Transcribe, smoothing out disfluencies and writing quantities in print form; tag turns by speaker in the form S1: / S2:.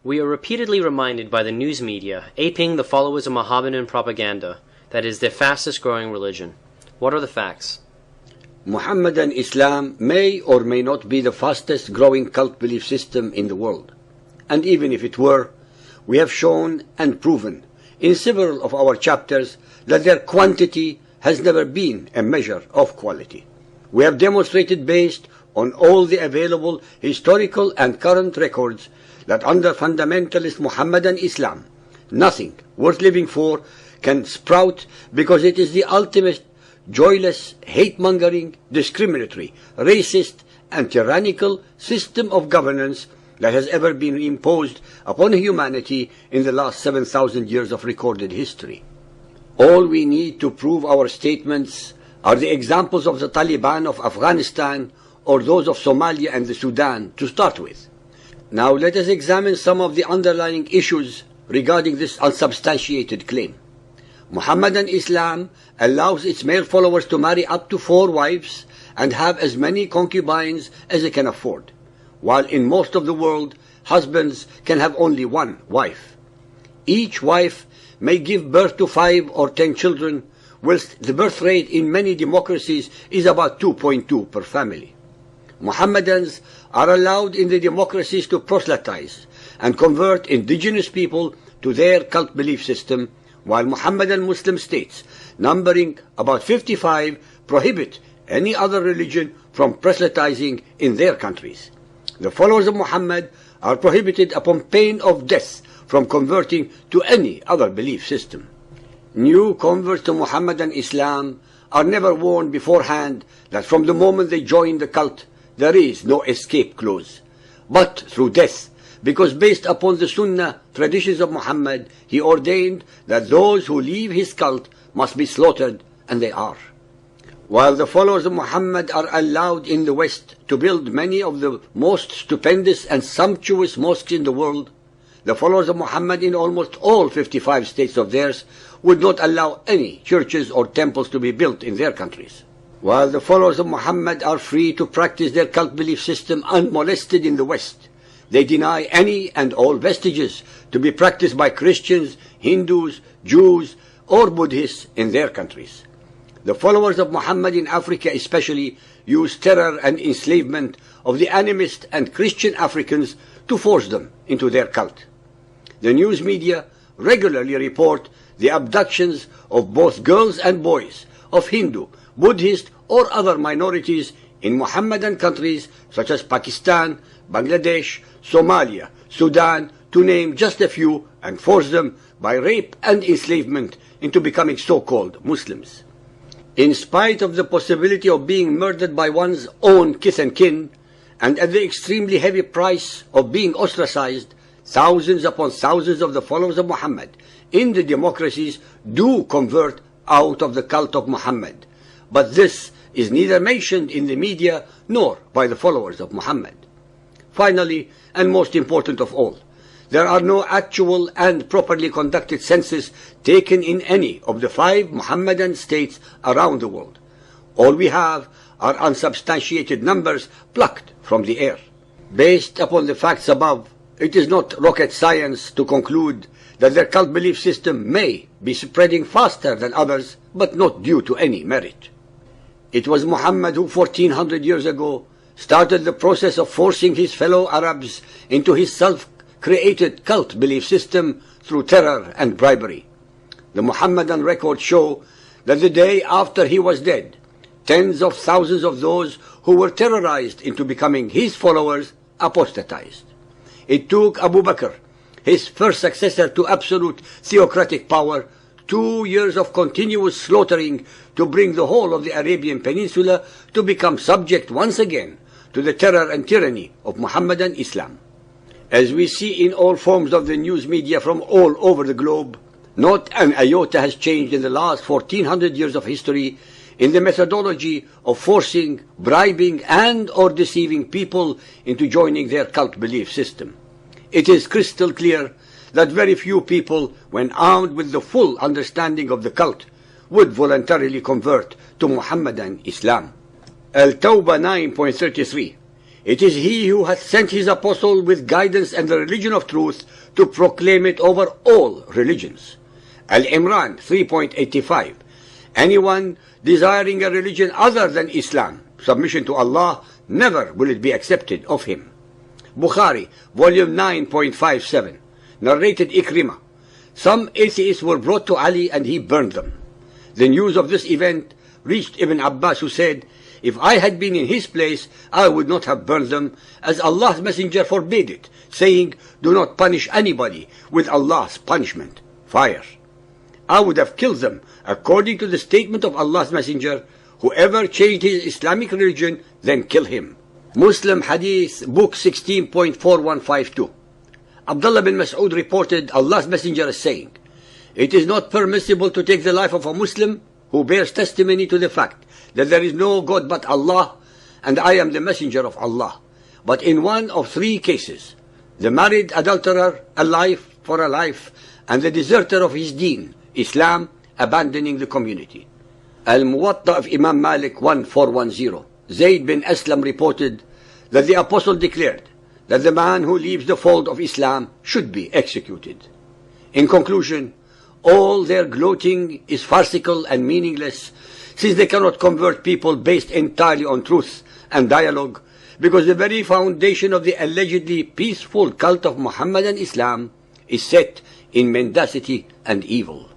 S1: We are repeatedly reminded by the news media aping the followers of Mohammedan propaganda that it is their fastest growing religion. What are the facts?
S2: Mohammedan Islam may or may not be the fastest growing cult belief system in the world. And even if it were, we have shown and proven in several of our chapters that their quantity has never been a measure of quality. We have demonstrated based on all the available historical and current records that under fundamentalist Mohammedan Islam, nothing worth living for can sprout because it is the ultimate joyless, hate-mongering, discriminatory, racist, and tyrannical system of governance that has ever been imposed upon humanity in the last 7,000 years of recorded history. All we need to prove our statements are the examples of the Taliban of Afghanistan or those of Somalia and the Sudan to start with. Now let us examine some of the underlying issues regarding this unsubstantiated claim. Mohammedan Islam allows its male followers to marry up to 4 wives and have as many concubines as they can afford, while in most of the world, husbands can have only 1 wife. Each wife may give birth to 5 or 10 children, whilst the birth rate in many democracies is about 2.2 per family. Mohammedans are allowed in the democracies to proselytize and convert indigenous people to their cult belief system, while Mohammedan Muslim states, numbering about 55, prohibit any other religion from proselytizing in their countries. The followers of Muhammad are prohibited upon pain of death from converting to any other belief system. New converts to Mohammedan Islam are never warned beforehand that from the moment they join the cult, there is no escape clause, but through death, because based upon the Sunnah traditions of Muhammad, he ordained that those who leave his cult must be slaughtered, and they are. While the followers of Muhammad are allowed in the West to build many of the most stupendous and sumptuous mosques in the world, the followers of Muhammad in almost all 55 states of theirs would not allow any churches or temples to be built in their countries. While the followers of Muhammad are free to practice their cult belief system unmolested in the West, they deny any and all vestiges to be practiced by Christians, Hindus, Jews, or Buddhists in their countries. The followers of Muhammad in Africa especially use terror and enslavement of the animist and Christian Africans to force them into their cult. The news media regularly report the abductions of both girls and boys of Hindu, Buddhist, or other minorities in Mohammedan countries such as Pakistan, Bangladesh, Somalia, Sudan, to name just a few, and force them by rape and enslavement into becoming so-called Muslims. In spite of the possibility of being murdered by one's own kith and kin, and at the extremely heavy price of being ostracized, thousands upon thousands of the followers of Muhammad in the democracies do convert out of the cult of Muhammad. But this is neither mentioned in the media nor by the followers of Muhammad. Finally, and most important of all, there are no actual and properly conducted census taken in any of the 5 Mohammedan states around the world. All we have are unsubstantiated numbers plucked from the air. Based upon the facts above, it is not rocket science to conclude that their cult belief system may be spreading faster than others, but not due to any merit. It was Muhammad who 1400 years ago started the process of forcing his fellow Arabs into his self-created cult belief system through terror and bribery. The Muhammadan records show that the day after he was dead, tens of thousands of those who were terrorized into becoming his followers apostatized. It took Abu Bakr, his first successor to absolute theocratic power, 2 years of continuous slaughtering to bring the whole of the Arabian Peninsula to become subject once again to the terror and tyranny of Mohammedan Islam. As we see in all forms of the news media from all over the globe, not an iota has changed in the last 1400 years of history in the methodology of forcing, bribing, and or deceiving people into joining their cult belief system. It is crystal clear that very few people, when armed with the full understanding of the cult, would voluntarily convert to Mohammedan Islam. Al-Tawbah 9.33 It is he who hath sent his apostle with guidance and the religion of truth to proclaim it over all religions. Al-Imran 3.85. Anyone desiring a religion other than Islam, submission to Allah, never will it be accepted of him. Bukhari, volume 9.57. Narrated Ikrimah. Some atheists were brought to Ali and he burned them. The news of this event reached Ibn Abbas, who said, "If I had been in his place, I would not have burned them, as Allah's messenger forbade it, saying, 'Do not punish anybody with Allah's punishment, fire.' I would have killed them, according to the statement of Allah's messenger, 'Whoever changed his Islamic religion, then kill him.'" Muslim Hadith, book 16.4152. Abdullah bin Mas'ud reported Allah's messenger as saying, "It is not permissible to take the life of a Muslim who bears testimony to the fact that there is no God but Allah, and I am the messenger of Allah, but in one of three cases: the married adulterer, a life for a life, and the deserter of his deen, Islam, abandoning the community." Al-Muwatta of Imam Malik 1410. Zayd bin Aslam reported that the apostle declared that the man who leaves the fold of Islam should be executed. In conclusion, all their gloating is farcical and meaningless, since they cannot convert people based entirely on truth and dialogue, because the very foundation of the allegedly peaceful cult of Muhammad and Islam is set in mendacity and evil.